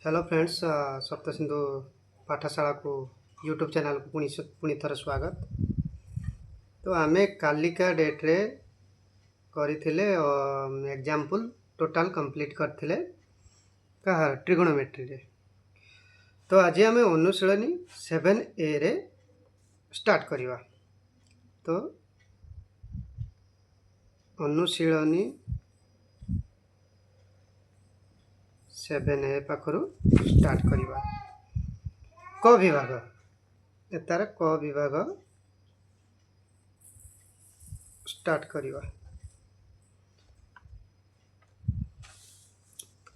Hello friends, Saptasindhu पाठशाला को YouTube channel को पुणी थर स्वागत। तो आमे कालिका डेट रे करिथिले एग्जाम्पल टोटल कंप्लीट करथिले कहा ट्रिगोनोमेट्री रे। तो आज आम अनुशीलनी 7A रे स्टार्ट करिवा। तो अनुशीलनी 7A पाखरु स्टार्ट करिवा। क विभाग एतार क विभाग स्टार्ट करिवा।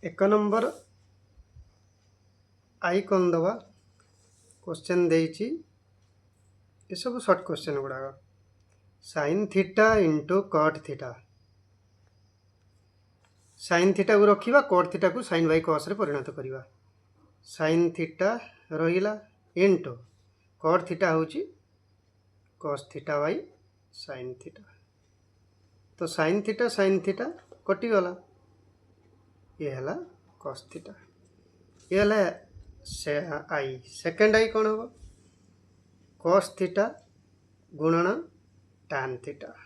एक नंबर आई कौन दबा क्वेश्चन देइची ये सब शॉर्ट क्वेश्चन गुड़ाक sine theta into cot theta. Sine theta को रखिबा, कट थीटा को साइन बाई कस रे परिणत करिबा। साइन थीटा रहिला इंटू कट थीटा होची cos theta by sine theta. तो साइन थीटा कटि गला, ये हला कस थीटा, ये हला से आई। सेकंड आई कौन होगा? कस थीटा गुणन tan थीटा।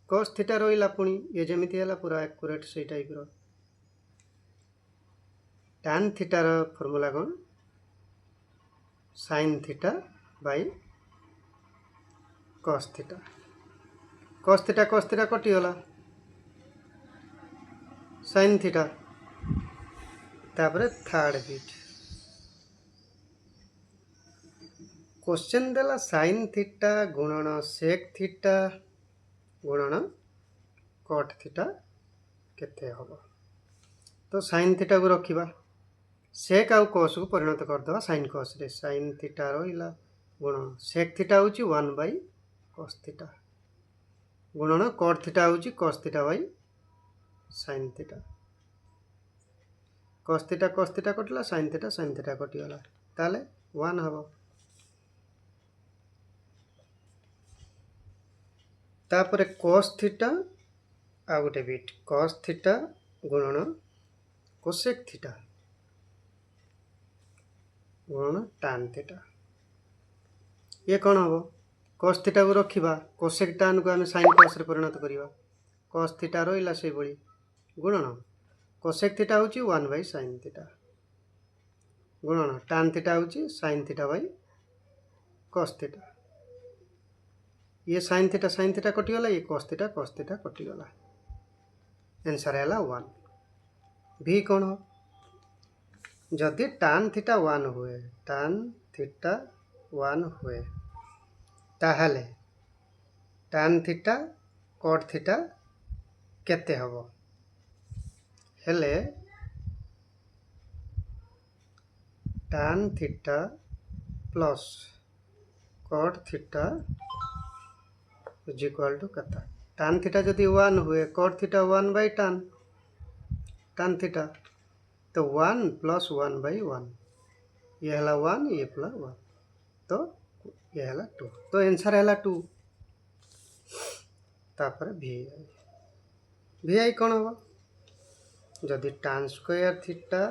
कस थीटा रहिला पुणी ये जेमिति हला पूरा एक्यूरेट से टाइप रो। tan थीटा रो फार्मूला कौन? sin theta by cos theta. cos theta कटि गला, sin थीटा। तापरे थर्ड बिट क्वेश्चन देला sin थीटा गुणन sec थीटा गुणन cot थीटा केते हबो। तो sin थीटा को रखिबा, sec आउ cos को परिणत कर दवा sin cos रे। sin थीटा रहिला गुणन sec थीटा होची 1 बाई cos थीटा गुणन cot थीटा होची cos theta by sin theta. cos theta कटला, sin थीटा कटि गला, ताले 1 हबो। तापरे cos थीटा आ गोटे बिट cos थीटा गुणन cosec थीटा गुणन tan थीटा। ये कौन हम? cos थीटा को रखिबा, cosec tan को आम sin cos रे परिणत करिबा। cos थीटा रहिला से बळी गुणन cosec थीटा होची 1 बाई sin थीटा गुणन tan थीटा होची sin theta by cos theta. ये sin थीटा कटि गला, ये cos थीटा कटि गला। आंसर हैला 1। भी कौन हो? जदि tan थीटा 1 हुए, tan थीटा 1 हुए, ताहले tan थीटा cot थीटा केते हबो? हेले tan theta plus cot theta is equal to कता? tan थीटा जदि 1 हुए, cot theta 1 by tan theta, तो 1 प्लस 1 बाई 1, ये हला 1, ये प्लस 1, तो ये हला 2। तो आंसर हला 2। तापर vi vi कौन हम? जदि tan square theta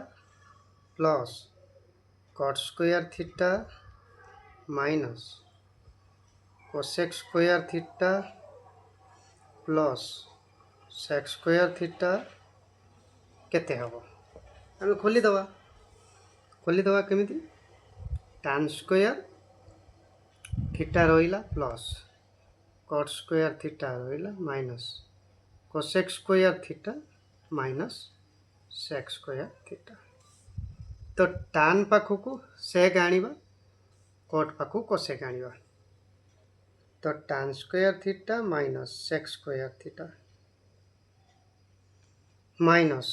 plus cot square theta minus cosec square theta plus sec square theta केते हबो? आम खोली दवा केमिति? tan स्क्वायर थीटा रहिला प्लस cot स्क्वायर थीटा रहिला minus cosec square theta minus sec square theta. तो tan पाखकु sec आनिबा, cot पाखकु cosec आनिबा। तो tan square theta minus sec square theta minus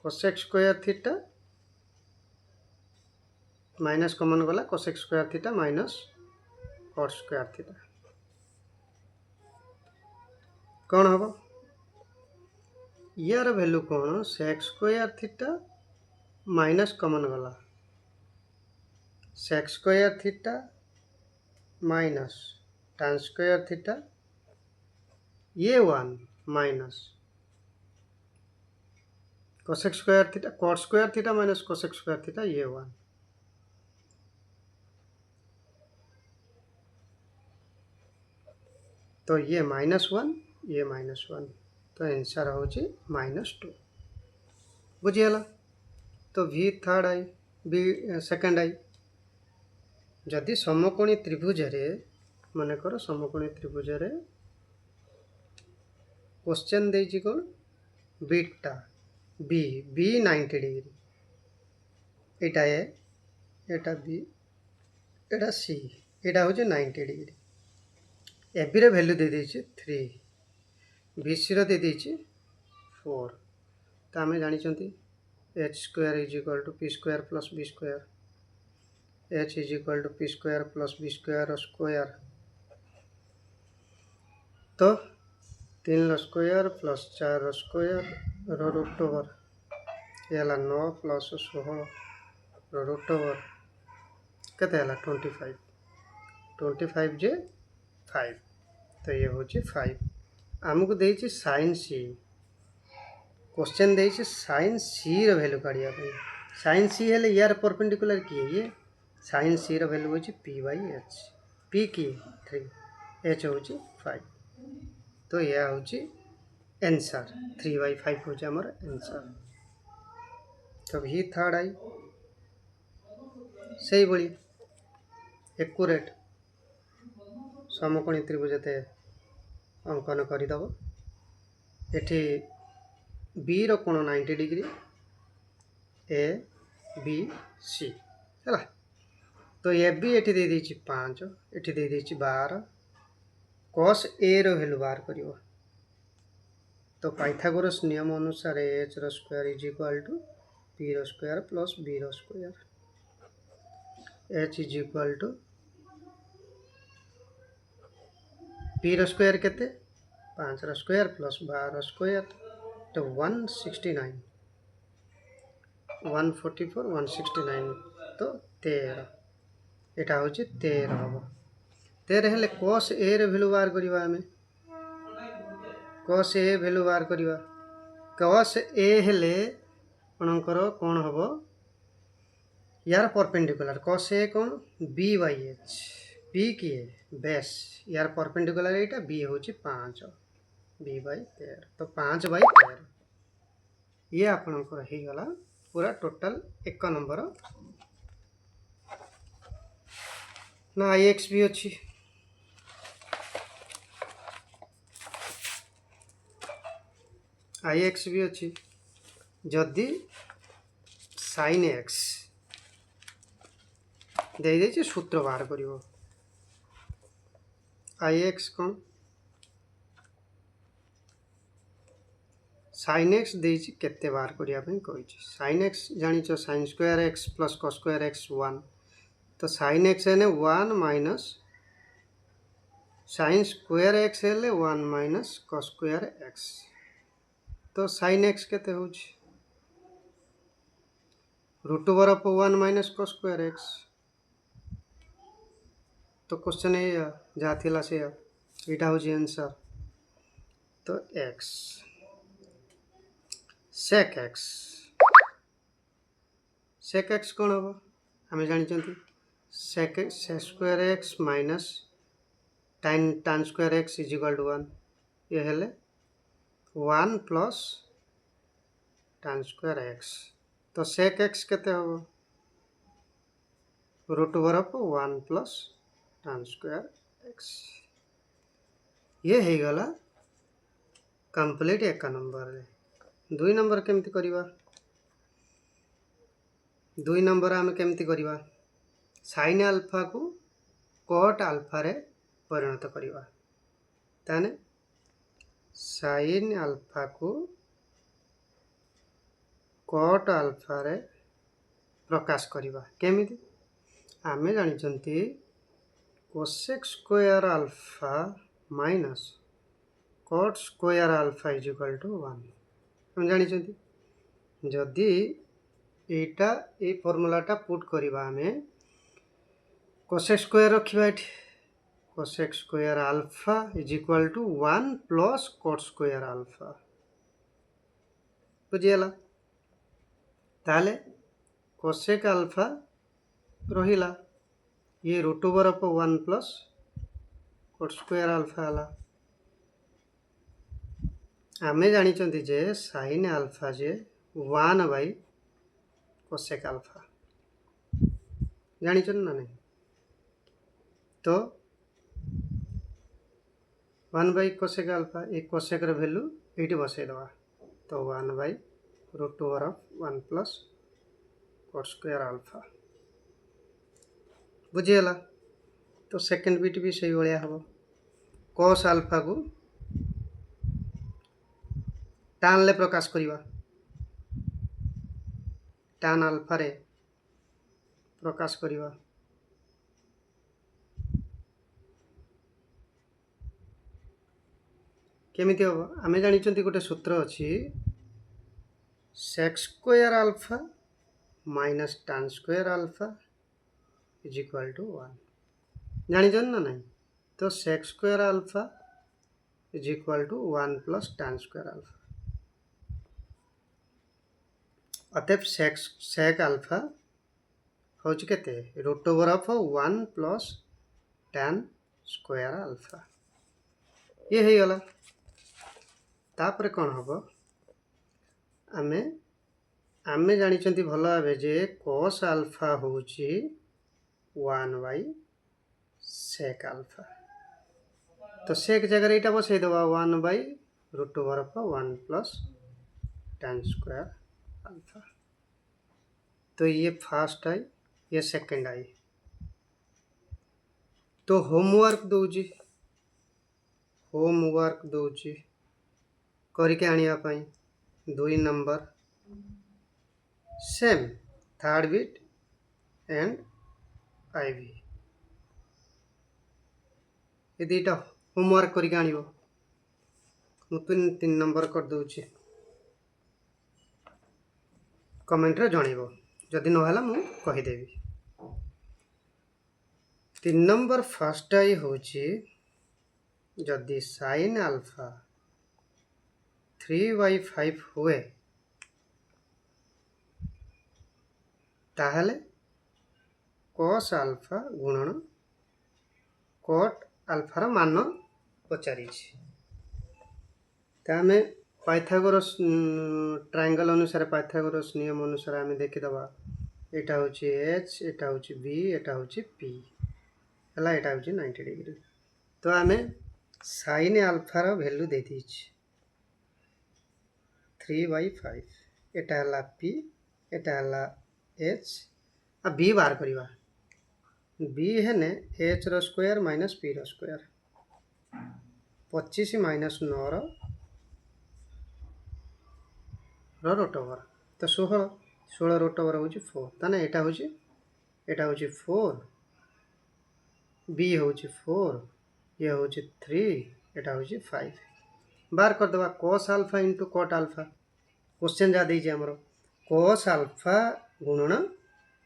cosec square theta, minus common गला, cosec square theta minus cot square theta कौन हम? यार value कौन? sec square theta minus common गला, sec square theta minus tan square theta, ये 1 minus cosec square theta cot square theta minus cosec square theta ये 1। तो ये -1 ये -1 तो आंसर होची -2 बुझीगला। तो V third I B second I जदि समकोणी त्रिभुज मनकर समकोणी त्रिभुज क्वेश्चन देछि कोन बीटा बी बी 90 डिग्री एटा ए एटा बी एटा सी एटा हो 90 डिग्री ए बी रे वैल्यू दे देछि 3 बी सी रो दे देछि 4 तो आम जानी H square is equal to P square plus B square H is equal to P square plus B square square तो 3 स्क्वायर प्लस 4 स्क्वायर रो रूट ओवर ये 9 प्लस 16 रो रूट ओवर केते 25 जे 5 तो ये हूँ 5 आमको देछि साइन सी क्वेश्चन देछि साइन सी रो वैल्यू काढ़िया साइन सी हेले यार परपेंडिकुलर किए ये साइन सी रो वैल्यू होछि p/h p किए 3 h होछि 5 तो यह होछि आंसर 3/5 होछि हमर आंसर। तो भी थर्ड आई सही बड़ी एक्यूरेट समकोणी त्रिभुजते अंकन करदब एठी बी रो कोण 90 डिग्री ए बी सी है तो ए बी एठी दे देछि 5 एठी दे देछि 12 cos ए रो वैल्यू बाहर करिवो तो पाइथागोरस नियम अनुसार एच रो square is equal to P रो स्क्वायर प्लस बी रो square H is equal to P रो स्क्वायर केते 5 रो स्क्वायर प्लस 12 स्क्वायर तो 169 144 169 तो 13 एटा होची 13 हबो 13 हेले cos a रे वैल्यू बाहर करिवा हमें cos a वैल्यू बाहर करिवा cos a हेले आपनकर कोन हबो यार perpendicular cos a cone b/h b की बेस यार परपेंडिकुलर एटा b होची 5 b/13 तो 5/13 ये आपनकर हे गला पूरा टोटल 1 नंबर ना ix भी अच्छी ix भी अच्छी जदि sin x दे दे सूत्र बाहर करिवो ix कोन sin x देछि केते बार करिया पे कहि sin x जानि छ sin square x plus cos square x 1 तो sin x है 1 माइनस sin स्क्वायर x है 1 माइनस cos स्क्वायर x तो sin x केते हो root over of 1 minus cos square x तो क्वेश्चन है जा थिला से एटा हो आंसर तो x sec x कौन हम आम जानी sec square x minus tan square x is equal to 1 ये हेले 1 प्लस tan स्क्वायर x तो sec x केते हो root over of 1 plus tan square x ये हे गला कंप्लीट 1 नंबर रे 2 नंबर केमती करिवा 2 नंबर आम केमती करिवा sin अल्फा को cot अल्फा रे परिणत करिवा ताने sin अल्फा को cot अल्फा रे प्रकाश करिवा केमिति आमे जानि चंती cosec square alpha minus cot square alpha is equal to 1 हम जानि चंती जदि एटा ए फार्मूलाटा पुट करिवा हमें cosec स्क्वायर रखिबा एठी cosec square alpha is equal to 1 plus cot square alpha बुझियला ताहले कोसेक अल्फा रहिला ये root over of 1 plus cot square alpha हला आमे जानिचंती जे साइन अल्फा जे 1 बाय कोसेक अल्फा जानिचन ना नहीं तो 1 बाय कोसेक अल्फा एक कोसेक र वैल्यू एटी बसई दवा तो 1 by root over of 1 plus cot square alpha बुझीगला तो सेकेंड बिट भी सही भाया हम कॉस अल्फा को टान ले प्रकाश करिवा टान अल्फा रे प्रकाश करिवा केमिति हो आमे जानिचंती गोटे सूत्र अछि sec square alpha minus tan square alpha is equal to 1 जानिचन ना नहीं तो sec square alpha is equal to 1 plus tan square alpha अतएव सेक अल्फा हूँ केते root over of 1 plus tan square alpha ये हो गला तापर कौन हम आमे आमे जानिचंती भल भावे जे कॉस अल्फा होची 1 बाय सेक अल्फा तो सेक जगह एटा बसई दवा 1 by root over of 1 plus tan square alpha तो ये फर्स्ट आई ये सेकंड आई तो होमवर्क दौची करके आनिया पाई 2 number same third bit and I V ये दुईटा होमवर्क करके आनिबो मु 3 नंबर कर दौची कमेंट रे जणिबो जदि नहला मु कहिदेवी 3 नंबर फर्स्ट आई होची जदि साइन अल्फा 3/5 हुए ताहले कॉस अल्फा गुणन कोट अल्फा रो मान पचारि तामे पाइथागोरस ट्रायंगल अनुसार पाइथागोरस नियम अनुसार आमे देखि दबा एटा होची h एटा होची b एटा होची p हला एटा होची 90 डिग्री तो आमे साइन अल्फा रो वैल्यू दे दिछि 3/5 एटा हला p एटा हला h आ b बार करिवा b हेने h रो स्क्वायर माइनस p रो स्क्वायर 25 माइनस 9 रो रूट ओवर तो 16 रूट ओवर होची 4 ताने एटा होची 4 b होची 4 ये होची 3 एटा होची 5 बार कर दबा cos alpha into cot alpha question जा देई जे हमरो cos अल्फा गुणन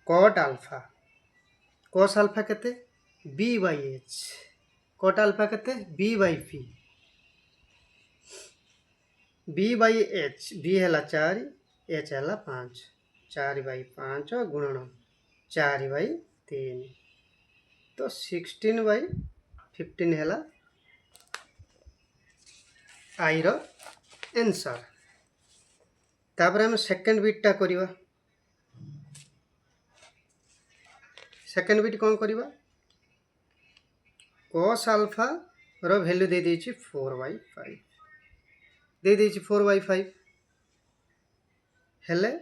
cot अल्फा केते b by h cot alpha केते b by p b by h b हला 4 h हला 5 4 by 5 गुणन 4 by 3 तो 16 by 15 हला आई रो आंसर तापर हम सेकंड बिट टा करिवा सेकंड बिट कोन करिवा cos अल्फा रो वैल्यू दे देछि 4/5 दे देछि 4/5 हेले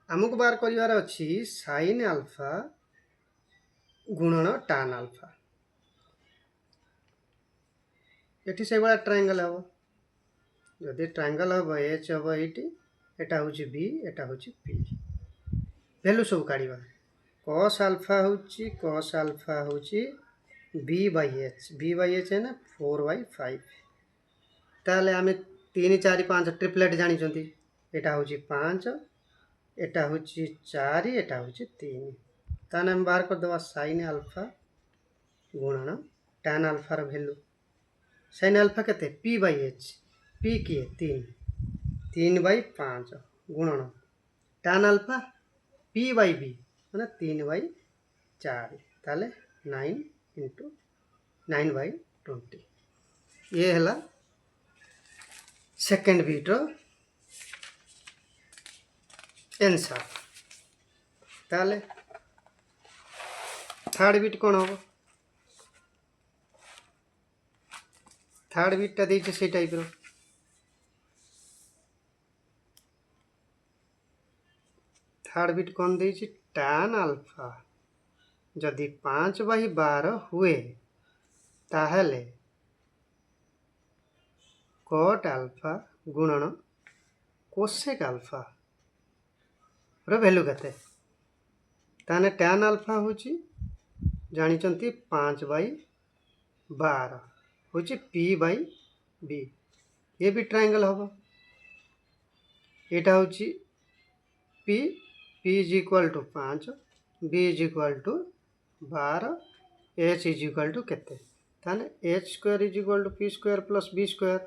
हमको बार करिवार अछि sin अल्फा गुणन tan अल्फा एठी से बड़ा ट्रायंगल हबो जदि ट्रायंगल हबो h हबो एठी एटा होछि b एटा होछि p वैल्यू सब काढिबा cos अल्फा होछि b by h है ना 4/5 ताले हमें 3 4 5 ट्रिपलेट जानि चंती एटा होछि 5 एटा होछि 4 एटा होछि 3 ताने हम बाहर कर दवा sin अल्फा गुणन tan अल्फा रो वैल्यू sin अल्फा केते p by h p किए 3 3/5 गुणन tan अल्फा p/b माने 3/4 ताले 9 × 9/20 ये हला सेकेंड बीट रो आंसर। ताले थर्ड बीट कौन हम थर्ड बीटा देइछे से टाइप रो थर्ड बीट कौन देइछे tan अल्फा जदि 5/12 हुए ताहले cot अल्फा गुणन कोसेक अल्फा रो वैल्यू केते ताने tan अल्फा होची जानिचंती 5/12 होची p/b ये भी ट्रायंगल हबो एटा होची p is equal to 5 b is equal to 12 h is equal to केते ताने h square is equal to p square plus b square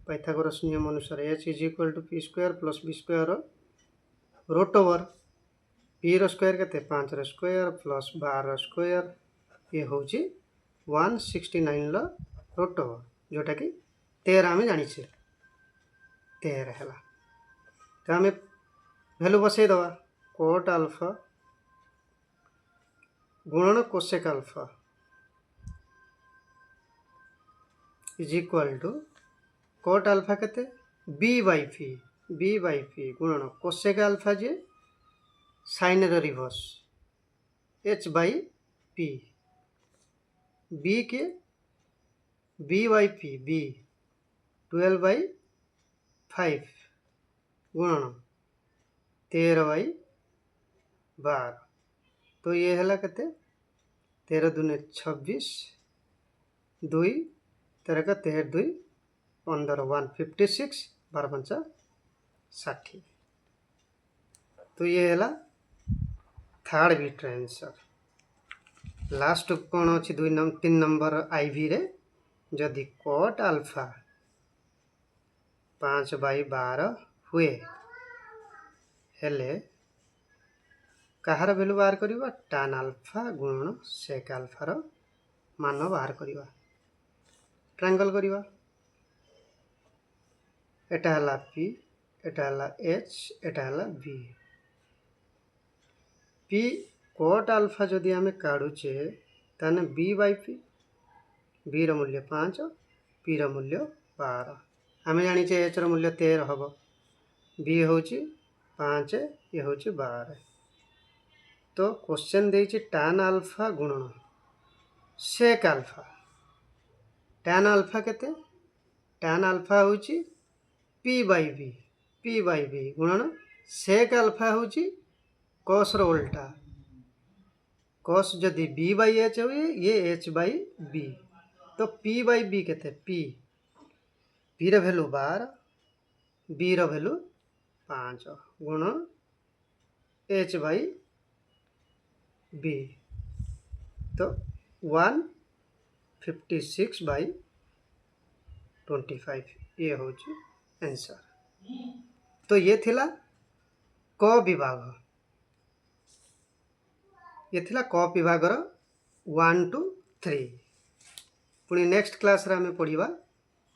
Pythagoras नियम अनुसार h is equal to p square plus b square root over p रो square केते 5 रो square plus 12 रो square ये होची 169 लो रूट ओवर जोटा कि 13 आमे जानि छे 13 हला तो आमे वैल्यू बसै दवा cot अल्फा गुणन cosec alpha is equal to cot alpha केते b/p गुणन कोसेक अल्फा जे साइन रो रिवर्स h/p b के b/p b 12/5 गुणन 13/12 तो ये हला केते 13 दूने 26 2 13 का 13 2 15 156 12 5 60 तो ये हला थर्ड बीट आंसर। लास्ट कौन अच्छी 3 नंबर आईवी रे जदि cot अल्फा 5/12 हुए हेले कहार वैल्यू बाहर करिवा tan अल्फा गुणन sec अल्फा रो मान बाहर करिवा ट्रायंगल करिवा एटा हला p एटा हला h एटा हला b p cot अल्फा जदि आमे काढुचे ताने b/p b रो मूल्य 5 p रो मूल्य 12 आमे जानि छे h रो मूल्य 13 हबो b होची 5 ये होची 12 तो क्वेश्चन देइछि tan अल्फा गुणन sec अल्फा tan अल्फा केते tan अल्फा होची p/b गुणन sec अल्फा होची cos रो उल्टा cos जदि b/h हुए ये h/b तो p/b केते p रो वैल्यू 12 b रो वैल्यू 5 गुण h/b तो 156/25 ये होची आंसर। तो ये थिला क विभाग ये थिला क विभाग रो 1 to 3 पुणी नेक्स्ट क्लास रे हमें पढ़िबा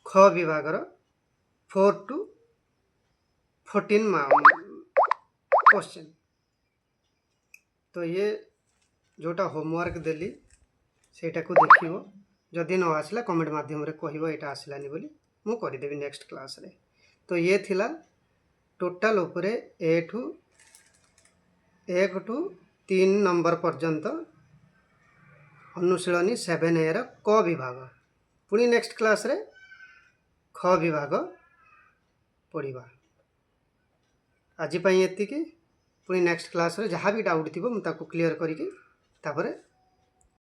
ख विभाग रो 4 to 14 क्वेश्चन। तो ये जोटा होमवर्क देली सेटा को देखिबो जदि न आसला कमेंट माध्यम रे कहइबो एटा आसलानी बोली मु करि देबी नेक्स्ट क्लास रे। तो ये थिला टोटल ऊपर 1 to 3 नंबर पर्यंत अनुशीलनी 7A रो क विभाग पुणी नेक्स्ट क्लास रे ख विभाग पढ़िबा। आज पई एति कि पुणी नेक्स्ट क्लास रे जहाँ भी डाउट थिबो मु ताको क्लियर करिके तापरे